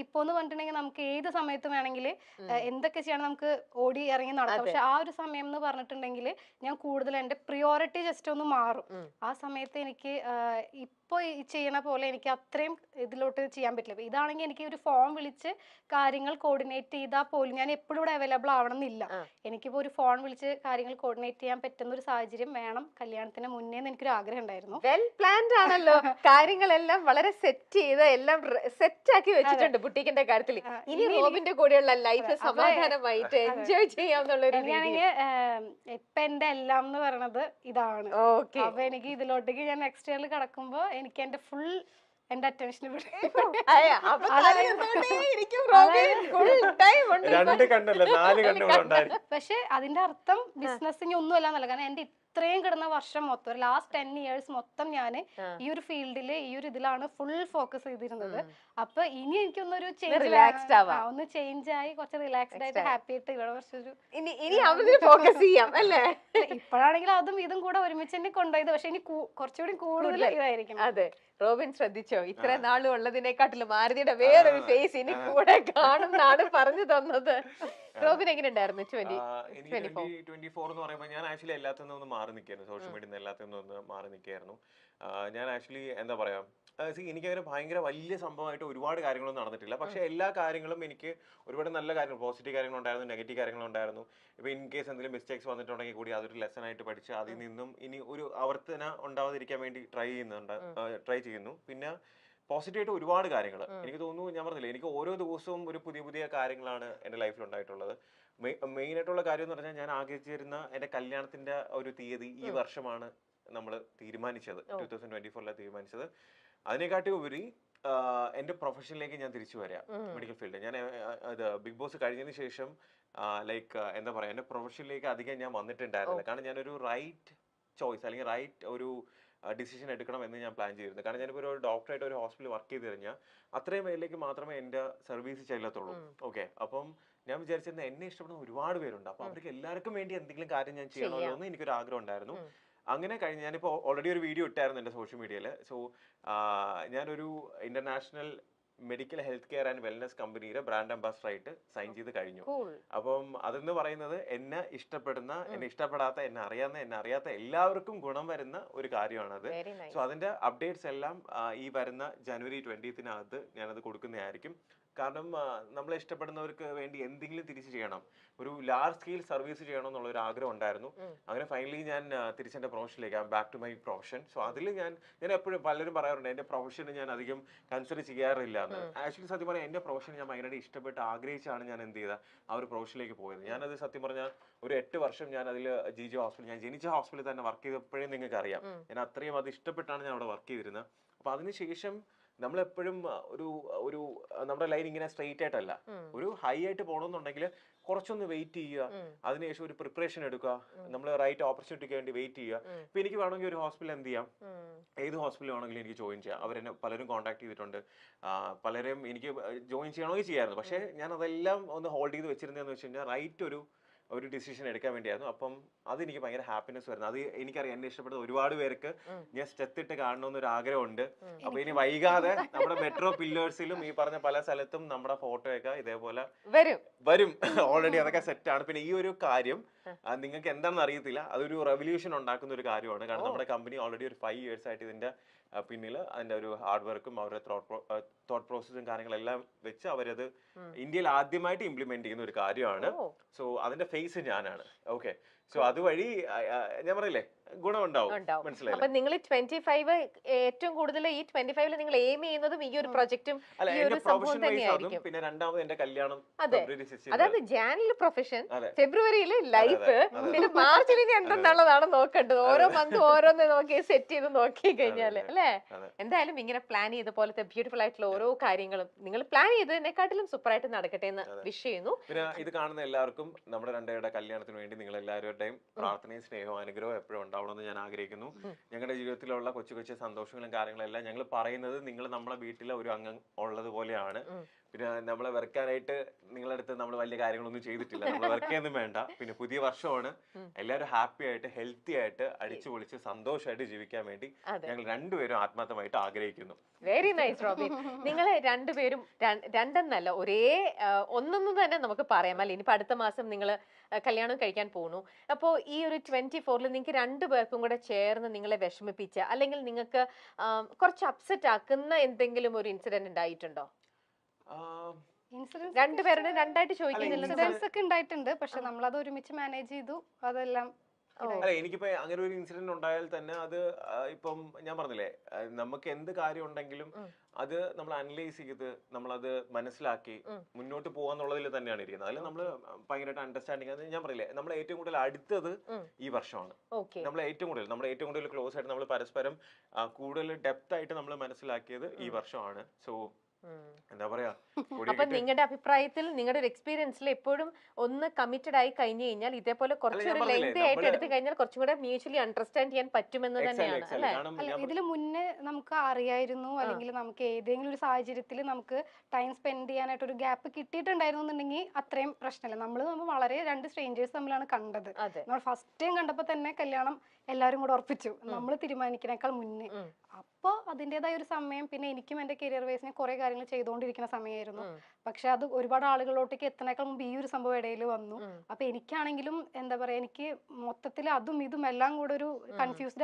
ഇപ്പോന്ന് പറഞ്ഞിട്ടുണ്ടെങ്കിൽ നമുക്ക് ഏത് സമയത്ത് വേണമെങ്കിൽ എന്തൊക്കെ ചെയ്യണം നമുക്ക് ഓടി ഇറങ്ങി നടക്കാം. പക്ഷെ ആ ഒരു സമയം എന്ന് പറഞ്ഞിട്ടുണ്ടെങ്കിൽ ഞാൻ കൂടുതൽ എൻ്റെ പ്രിയോറിറ്റി ജസ്റ്റ് ഒന്ന് മാറും. ആ സമയത്ത് എനിക്ക് ഇപ്പോൾ ഈ ചെയ്യണ പോലെ എനിക്ക് അത്രയും ഇതിലോട്ട് ചെയ്യാൻ പറ്റില്ല. ഇതാണെങ്കിൽ എനിക്ക് ഒരു ഫോൺ വിളിച്ച് കാര്യങ്ങൾ കോർഡിനേറ്റ് ചെയ്താൽ പോലും ഞാൻ എപ്പോഴും ഇവിടെ അവൈലബിൾ ആവണം എന്നില്ല. എനിക്കിപ്പോൾ ഒരു ഫോൺ വിളിച്ച് കാര്യങ്ങൾ കോർഡിനേറ്റ് ചെയ്യാൻ പറ്റുന്ന ഒരു സാഹചര്യം വേണം കല്യാണത്തിന് മുന്നേ എന്ന് എനിക്കൊരു ആഗ്രഹം ഉണ്ടായിരുന്നു. വെൽ പ്ലാൻഡ് ആണല്ലോ, കാര്യങ്ങളെല്ലാം വളരെ സെറ്റ് ചെയ്ത് എല്ലാം സെറ്റ് ആക്കി വെച്ചിട്ടുണ്ട് ബുട്ടീക്കിന്റെ കാര്യത്തിൽ. ഇനി റോബിന്റെ കൂടെയുള്ള ലൈഫ് സമാധാനമായിട്ട് എൻജോയ് ചെയ്യാവുന്ന ഒരു ഇപ്പൊ എന്റെ എല്ലാം എന്ന് പറയണത് ഇതാണ്. അപ്പൊ എനിക്ക് ഇതിലോട്ടേക്ക് ഞാൻ നെക്സ്റ്റ് ഇയറിൽ കടക്കുമ്പോ എനിക്ക് എന്റെ ഫുൾ എന്റെ അറ്റൻഷൻ പക്ഷെ അതിന്റെ അർത്ഥം ബിസിനസ്സിന് ഒന്നും അല്ലാന്നല്ല. കാരണം എന്റെ ഇത്രയും കിടന്ന വർഷം മൊത്തം ഒരു ലാസ്റ്റ് 10 years മൊത്തം ഞാൻ ഈ ഒരു ഫീൽഡില് ഈ ഒരു ഇതിലാണ് ഫുൾ ഫോക്കസ് ചെയ്തിരുന്നത്. അപ്പൊ ഇനി എനിക്കൊന്നൊരു ഒന്ന് ചേഞ്ച് ആയി കുറച്ച് റിലാക്സ്ഡ് ആയിട്ട് ഹാപ്പി ആയിട്ട് ഇവിടെ കുറച്ചൊരു ഫോക്കസ് ചെയ്യാം അല്ലേ. ഇപ്പോഴാണെങ്കിൽ അതും ഇതും കൂടെ ഒരുമിച്ച് തന്നെ കൊണ്ടുപോയത്. പക്ഷെ ഇനി കുറച്ചുകൂടി കൂടുതൽ ഇതായിരിക്കും. അതെ, റോബിൻ ശ്രദ്ധിച്ചോ, ഇത്ര നാളും ഉള്ളതിനെക്കാട്ടിലും മാരുതിയുടെ വേറൊരു ഫേസ് ഇനി കൂടെ കാണുന്നാണ് പറഞ്ഞു തന്നത്. റോബിൻ എങ്ങനെ ഉണ്ടായിരുന്നു 2024 എന്ന് പറയുമ്പോൾ ഞാൻ ആക്ച്വലി എല്ലാത്തിൽ നിന്നും മാറി നിൽക്കായിരുന്നു. സോഷ്യൽ മീഡിയ എല്ലാത്തിൽ നിന്നും മാറി നിൽക്കായിരുന്നു. ഞാൻ ആക്ച്വലി എന്താ പറയാ, എനിക്കങ്ങനെ ഭയങ്കര വലിയ സംഭവമായിട്ട് ഒരുപാട് കാര്യങ്ങളൊന്നും നടന്നിട്ടില്ല. പക്ഷെ എല്ലാ കാര്യങ്ങളും എനിക്ക് ഒരുപാട് നല്ല കാര്യങ്ങൾ, പോസിറ്റീവ് കാര്യങ്ങളുണ്ടായിരുന്നു, നെഗറ്റീവ് കാര്യങ്ങളുണ്ടായിരുന്നു. ഇപ്പൊ ഇൻ കേസ് എന്തെങ്കിലും മിസ്റ്റേക്സ് വന്നിട്ടുണ്ടെങ്കിൽ കൂടി അതൊരു ലെസൺ ആയിട്ട് പഠിച്ച് അതിൽ നിന്നും ഇനി ഒരു ആവർത്തന ഉണ്ടാവാതിരിക്കാൻ വേണ്ടി ട്രൈ ചെയ്യുന്നു. പിന്നെ പോസിറ്റീവായിട്ട് ഒരുപാട് കാര്യങ്ങൾ എനിക്ക് തോന്നുന്നു. ഞാൻ പറഞ്ഞില്ലേ, എനിക്ക് ഓരോ ദിവസവും ഒരു പുതിയ പുതിയ കാര്യങ്ങളാണ് എൻ്റെ ലൈഫിൽ ഉണ്ടായിട്ടുള്ളത്. മെയിൻ ആയിട്ടുള്ള കാര്യം എന്ന് പറഞ്ഞാൽ ഞാൻ ആഗ്രഹിച്ചിരുന്ന എൻ്റെ കല്യാണത്തിന്റെ ഒരു തീയതി ഈ വർഷമാണ് നമ്മൾ തീരുമാനിച്ചത്. 2024 തീരുമാനിച്ചത്. അതിനെക്കാട്ടി ഉപരി എൻ്റെ പ്രൊഫഷനിലേക്ക് ഞാൻ തിരിച്ചു വരാം, മെഡിക്കൽ ഫീൽഡ്. ഞാൻ ബിഗ് ബോസ് കഴിഞ്ഞതിന് ശേഷം ലൈക്ക് എന്താ പറയാ, എൻ്റെ പ്രൊഫഷനിലേക്ക് അധികം ഞാൻ വന്നിട്ടുണ്ടായിരുന്നില്ല. കാരണം ഞാനൊരു റൈറ്റ് ചോയ്സ് അല്ലെങ്കിൽ റൈറ്റ് ഒരു ഡിസിഷൻ എടുക്കണം എന്ന് ഞാൻ പ്ലാൻ ചെയ്തിരുന്നു. കാരണം ഞാനിപ്പോൾ ഒരു ഡോക്ടറായിട്ട് ഒരു ഹോസ്പിറ്റലിൽ വർക്ക് ചെയ്ത് കഴിഞ്ഞാൽ അത്രയും പേരിലേക്ക് മാത്രമേ എൻ്റെ സർവീസ് ചെല്ലത്തുള്ളൂ. ഓക്കെ, അപ്പം ഞാൻ വിചാരിച്ചിരുന്ന എന്നെ ഇഷ്ടപ്പെടുന്ന ഒരുപാട് പേരുണ്ട്. അപ്പൊ അവർക്ക് എല്ലാവർക്കും വേണ്ടി എന്തെങ്കിലും കാര്യം ഞാൻ ചെയ്യണമല്ലോ എന്ന് എനിക്കൊരു ആഗ്രഹം ഉണ്ടായിരുന്നു. അങ്ങനെ കഴിഞ്ഞ് ഞാനിപ്പോൾ ഓൾറെഡി ഒരു വീഡിയോ ഇട്ടായിരുന്നു എൻ്റെ സോഷ്യൽ മീഡിയയിൽ. സോ ഞാനൊരു international medical health care and wellness കമ്പനിയുടെ ബ്രാൻഡ് അംബാസഡർ ആയിട്ട് സൈൻ ചെയ്ത് കഴിഞ്ഞു. അപ്പം അതെന്ന് പറയുന്നത് എന്നെ ഇഷ്ടപ്പെടുന്ന, എന്നെ ഇഷ്ടപ്പെടാത്ത, എന്നെ അറിയാത്ത എല്ലാവർക്കും ഗുണം വരുന്ന ഒരു കാര്യമാണത്. സോ അതിന്റെ അപ്ഡേറ്റ്സ് എല്ലാം ഈ വരുന്ന January 20th ഞാനത് കൊടുക്കുന്നതായിരിക്കും. കാരണം നമ്മളെ ഇഷ്ടപ്പെടുന്നവർക്ക് വേണ്ടി എന്തെങ്കിലും തിരിച്ചു ചെയ്യണം, ഒരു ലാർജ് സ്കെയിൽ സർവീസ് ചെയ്യണം എന്നുള്ള ഒരു ആഗ്രഹം ഉണ്ടായിരുന്നു. അങ്ങനെ ഫൈനലി ഞാൻ തിരിച്ചെന്റെ പ്രൊഫഷനിലേക്ക്, back to my profession. So അതിൽ ഞാൻ എപ്പോഴും പലരും പറയാറുണ്ട് എന്റെ പ്രൊഫഷന് ഞാൻ അധികം കൺസിഡർ ചെയ്യാറില്ല എന്ന്. ആക്ച്വലി സത്യം പറഞ്ഞാൽ എന്റെ പ്രൊഫഷൻ ഞാൻ ഭയങ്കരമായിട്ട് ഇഷ്ടപ്പെട്ട് ആഗ്രഹിച്ചാണ് ഞാൻ എന്ത് ചെയ്ത ആ ഒരു പ്രൊഫഷനിലേക്ക് പോയത്. ഞാനത് സത്യം പറഞ്ഞാൽ ഒരു 8 വർഷം ഞാൻ അതിൽ ജിജോ ഹോസ്പിറ്റൽ, ഞാൻ ജനിച്ച ഹോസ്പിറ്റലിൽ തന്നെ വർക്ക് ചെയ്തപ്പോഴേ നിങ്ങൾക്ക് അറിയാം. ഞാൻ അത്രയും അത് ഇഷ്ടപ്പെട്ടാണ് ഞാൻ അവിടെ വർക്ക് ചെയ്തിരുന്നത്. അപ്പൊ അതിനുശേഷം നമ്മളെപ്പോഴും ഒരു നമ്മുടെ ലൈൻ ഇങ്ങനെ സ്ട്രെയിറ്റ് ആയിട്ടല്ല, ഒരു ഹൈ ആയിട്ട് പോകണമെന്നുണ്ടെങ്കിൽ കുറച്ചൊന്ന് വെയിറ്റ് ചെയ്യുക, അതിനുശേഷം ഒരു പ്രിപ്പറേഷൻ എടുക്കുക, നമ്മൾ റൈറ്റ് ഓപ്പർച്യൂണിറ്റിക്ക് വേണ്ടി വെയിറ്റ് ചെയ്യുക. ഇപ്പൊ എനിക്ക് വേണമെങ്കിൽ ഒരു ഹോസ്പിറ്റൽ എന്ത് ചെയ്യാം, ഏത് ഹോസ്പിറ്റൽ വേണമെങ്കിലും എനിക്ക് ജോയിൻ ചെയ്യാം. അവരെന്നെ പലരും കോൺടാക്ട് ചെയ്തിട്ടുണ്ട്, പലരും എനിക്ക് ജോയിൻ ചെയ്യണമെങ്കിൽ ചെയ്യായിരുന്നു. പക്ഷെ ഞാൻ അതെല്ലാം ഒന്ന് ഹോൾഡ് ചെയ്ത് വെച്ചിരുന്നതെന്ന് വെച്ച് കഴിഞ്ഞാൽ റൈറ്റ് ഒരു ഡിസിഷൻ എടുക്കാൻ വേണ്ടിയായിരുന്നു. അപ്പം അതെനിക്ക് ഭയങ്കര ഹാപ്പിനെസ് വരുന്നത്. അത് എനിക്കറിയാം, എന്നെ ഇഷ്ടപ്പെടുന്ന ഒരുപാട് പേർക്ക് ഞാൻ സ്റ്റെത്തിട്ട് കാണണമെന്നൊരു ആഗ്രഹമുണ്ട്. അപ്പൊ ഇനി വൈകാതെ നമ്മുടെ മെട്രോ പില്ലേഴ്സിലും ഈ പറഞ്ഞ പല സ്ഥലത്തും നമ്മുടെ ഫോട്ടോയൊക്കെ ഇതേപോലെ വരും. ഓൾറെഡി അതൊക്കെ സെറ്റാണ്. പിന്നെ ഈ ഒരു കാര്യം നിങ്ങൾക്ക് എന്താണെന്ന് അറിയത്തില്ല, അതൊരു റെവല്യൂഷൻ ഉണ്ടാക്കുന്ന ഒരു കാര്യമാണ്. കാരണം നമ്മുടെ കമ്പനി ഓൾറെഡി ഒരു 5 years ആയിട്ട് ഇതിന്റെ പിന്നിൽ അതിന്റെ ഒരു ഹാർഡ് വർക്കും അവരുടെ തോട്ട് പ്രോസസ്സും കാര്യങ്ങളെല്ലാം വെച്ച് അവരത് ഇന്ത്യയിൽ ആദ്യമായിട്ട് ഇംപ്ലിമെന്റ് ചെയ്യുന്ന ഒരു കാര്യമാണ്. സോ അതിന്റെ ഫേസ് ഞാനാണ്. ഓക്കെ, സോ അതുവഴി ഞാൻ പറയില്ലേ ഗുണമുണ്ടാവും. മനസ്സിലായി. അപ്പൊ നിങ്ങൾ 25 ഏറ്റവും കൂടുതൽ ഈ 25 നിങ്ങൾ എയിം ചെയ്യുന്നതും ഈ ഒരു പ്രൊജക്റ്റും ഈ ഒരു സംഭവം തന്നെയായിരിക്കും. പിന്നെ രണ്ടാമത് എന്റെ കല്യാണം. അതായത് ജാനുവരിയിൽ പ്രൊഫഷൻ, ഫെബ്രുവരിയിൽ ലൈഫ്, പിന്നെ മാർച്ചിൽ ഇനി എന്തെന്നുള്ളതാണ് നോക്കേണ്ടത്. ഓരോ മന്ത് ഓരോന്ന് നോക്കി സെറ്റ് ചെയ്ത് നോക്കി കഴിഞ്ഞാല് അല്ലേ. എന്തായാലും ഇങ്ങനെ പ്ലാൻ ചെയ്ത പോലത്തെ ബ്യൂട്ടിഫുൾ ആയിട്ടുള്ള ഓരോ കാര്യങ്ങളും നിങ്ങൾ പ്ലാൻ ചെയ്തതിനെക്കാട്ടിലും സൂപ്പർ ആയിട്ട് നടക്കട്ടെ എന്ന് വിഷ് ചെയ്യുന്നു. പിന്നെ ഇത് കാണുന്ന എല്ലാവർക്കും നമ്മുടെ രണ്ടുപേരുടെ കല്യാണത്തിന് വേണ്ടി നിങ്ങൾ എല്ലാവരും രണ്ടുപേരുടെയും പ്രാർത്ഥനയും സ്നേഹവും അനുഗ്രഹവും എപ്പോഴും ഉണ്ടാവണമെന്ന് ഞാൻ ആഗ്രഹിക്കുന്നു. ഞങ്ങളുടെ ജീവിതത്തിലുള്ള കൊച്ചു കൊച്ചു സന്തോഷങ്ങളും കാര്യങ്ങളെല്ലാം ഞങ്ങൾ പറയുന്നത് നിങ്ങൾ നമ്മളെ വീട്ടിലെ ഒരു അംഗം ഉള്ളത് പോലെയാണ്. പിന്നെ നമ്മളെ വെറുക്കാനായിട്ട് നിങ്ങളുടെ അടുത്ത് നമ്മൾ വലിയ കാര്യങ്ങളൊന്നും ചെയ്തിട്ടില്ല. നമ്മൾ വെറുക്കൊന്നും വേണ്ട. പിന്നെ പുതിയ വർഷമാണ്, എല്ലാവരും ഹാപ്പി ആയിട്ട് ഹെൽത്തി ആയിട്ട് അടിച്ചു പൊളിച്ച് സന്തോഷമായിട്ട് ജീവിക്കാൻ വേണ്ടി ഞങ്ങൾ രണ്ടുപേരും ആത്മാർത്ഥമായിട്ട് ആഗ്രഹിക്കുന്നു. Very nice Robin. നിങ്ങൾ രണ്ടുപേരും രണ്ടെന്നല്ല ഒന്നൊന്നും തന്നെ നമുക്ക് പറയാം അല്ലെ. ഇനിയിപ്പോ അടുത്ത മാസം നിങ്ങൾ കല്യാണം കഴിക്കാൻ പോകുന്നു. അപ്പോൾ ഈ ഒരു 24-ൽ നിങ്ങൾക്ക് രണ്ടുപേർക്കും കൂടെ ചേർന്ന് നിങ്ങളെ വിഷമിപ്പിച്ച അല്ലെങ്കിൽ നിങ്ങൾക്ക് കുറച്ച് അപ്സെറ്റ് ആക്കുന്ന എന്തെങ്കിലും ഒരു ഇൻസിഡന്റ് ഉണ്ടായിട്ടുണ്ടോ? രണ്ടുപേരുടെ രണ്ടായിട്ട് ചോദിക്കുന്നില്ല. ഇൻസിഡൻസ് ഒക്കെ ഉണ്ടായിട്ടുണ്ട്, പക്ഷെ നമ്മളത് ഒരുമിച്ച് മാനേജ് ചെയ്തു. അതെല്ലാം അല്ല, എനിക്കിപ്പോ അങ്ങനെ ഒരു ഇൻസിഡന്റ് ഉണ്ടായാൽ തന്നെ അത് ഇപ്പം ഞാൻ പറഞ്ഞില്ലേ, നമുക്ക് എന്ത് കാര്യം ഉണ്ടെങ്കിലും അത് നമ്മൾ അനലൈസ് ചെയ്ത് നമ്മളത് മനസ്സിലാക്കി മുന്നോട്ട് പോവാന്നുള്ളതിൽ തന്നെയാണ് ഇരിക്കുന്നത്. അതിൽ നമ്മൾ ഭയങ്കരമായിട്ട് അണ്ടർസ്റ്റാൻഡിങ്. ഞാൻ പറയില്ലേ, നമ്മൾ ഏറ്റവും കൂടുതൽ അടുത്തത് ഈ വർഷമാണ്. നമ്മൾ ഏറ്റവും കൂടുതൽ ക്ലോസ് ആയിട്ട് നമ്മൾ പരസ്പരം കൂടുതൽ ഡെപ്ത് ആയിട്ട് നമ്മൾ മനസ്സിലാക്കിയത് ഈ വർഷമാണ്. സോ എന്താ പറയാ, അപ്പൊ നിങ്ങളുടെ അഭിപ്രായത്തിൽ നിങ്ങളുടെ ഒരു എക്സ്പീരിയൻസിൽ എപ്പോഴും ഒന്ന് കമ്മിറ്റഡ് ആയി കഴിഞ്ഞു കഴിഞ്ഞാൽ ഇതേപോലെ കുറച്ചൊരു ലെങ്തി ആയിട്ട് എടുത്തു കഴിഞ്ഞാൽ കുറച്ചും കൂടെ മ്യൂച്വലി അണ്ടർസ്റ്റാൻഡ് ചെയ്യാൻ പറ്റുമെന്ന് തന്നെയാണ് അല്ലെ? അല്ല, ഇതില് മുന്നേ നമുക്ക് അറിയായിരുന്നു, അല്ലെങ്കിൽ നമുക്ക് ഏതെങ്കിലും ഒരു സാഹചര്യത്തിൽ നമുക്ക് ടൈം സ്പെൻഡ് ചെയ്യാനായിട്ട് ഒരു ഗ്യാപ്പ് കിട്ടിയിട്ടുണ്ടായിരുന്നു എന്നുണ്ടെങ്കിൽ അത്രയും പ്രശ്നമില്ല. നമ്മൾ വളരെ രണ്ട് സ്ട്രേഞ്ചേഴ്സ് തമ്മിലാണ് കണ്ടത്. നമ്മൾ ഫസ്റ്റ് ടൈം കണ്ടപ്പോ തന്നെ കല്യാണം എല്ലാവരും കൂടെ ഉറപ്പിച്ചു, നമ്മൾ തീരുമാനിക്കുന്നേക്കാൾ മുന്നേ. അപ്പൊ അതിൻ്റെതായ ഒരു സമയം, പിന്നെ എനിക്കും എന്റെ കരിയർ വൈസിനെ കുറെ കാര്യങ്ങൾ ചെയ്തുകൊണ്ടിരിക്കുന്ന സമയമായിരുന്നു. പക്ഷെ അത് ഒരുപാട് ആളുകളിലോട്ടേക്ക് എത്തുന്നേക്കാൾ മുമ്പ് ഈ ഒരു സംഭവം ഇടയിൽ വന്നു. അപ്പൊ എനിക്കാണെങ്കിലും എന്താ പറയാ, എനിക്ക് മൊത്തത്തിൽ അതും ഇതും എല്ലാം കൂടെ ഒരു കൺഫ്യൂസ്ഡ്